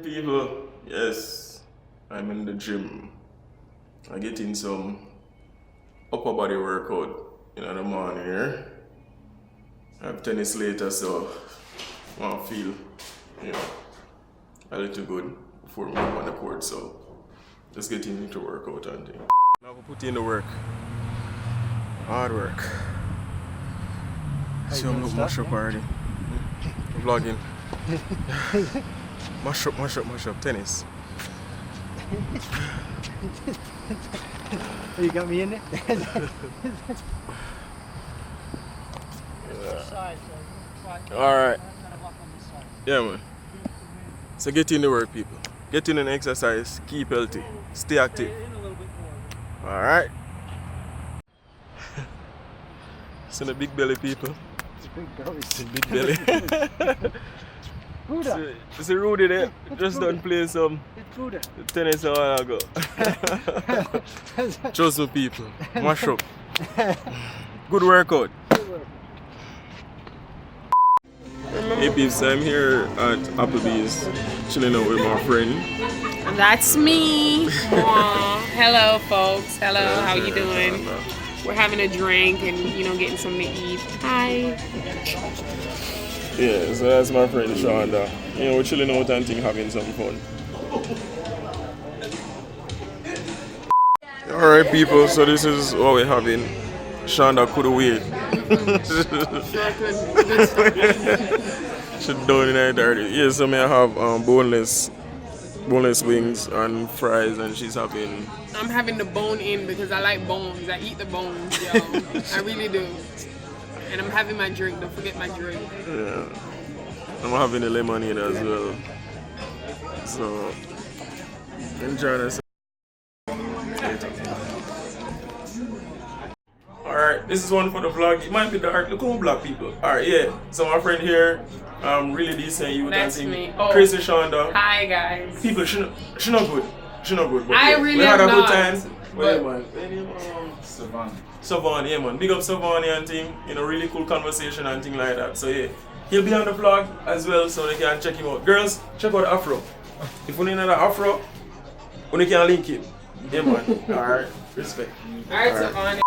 People, yes, I'm in the gym. I get in some upper body workout in the morning here. I have tennis later, so I want to feel, a little good before we move on the court. So just getting into workout and things. Now we put in the work, hard work. See, I'm looking mash up already. Vlogging. Mash up, tennis. You got me in there? Alright. Yeah, man. So get in the work, people. Get in and exercise, keep healthy, stay active. Alright. See the big belly, people. It's Big belly. It's a Rudy there. Just done playing some tennis a while ago. Trust me, people. Mash up. Good workout. Hey peeps, I'm here at Applebee's chilling out with my friend. That's me. Aw. Hello folks. Hello, how you doing? We're having a drink and getting something to eat. Hi. Yeah, so that's my friend Shaun. We're chilling out and having some fun. Alright people, so this is what we're having. Shaun couldn't wait. She's done in the dirty. Yeah, so I have boneless wings and fries, and she's having... I'm having the bone in because I like bones. I eat the bones, yo. I really do. And I'm having my drink. Don't forget my drink. Yeah. I'm having the lemonade as well. So, enjoy this. Alright, this is one for the vlog. It might be dark. Look how black people. Alright, yeah. So my friend here, really decent. You That's me. Oh. Crazy Shonda. Hi guys. People, she not good. She not good. But I yeah, really we had am a good not. time. But Well, yeah, man. Savon, yeah man. Big up Savon and thing. Really cool conversation and thing like that. So yeah, he'll be on the vlog as well, so they can check him out. Girls, check out the Afro. If you need another Afro, you can link him. Yeah man. Alright, respect. Alright, Savon.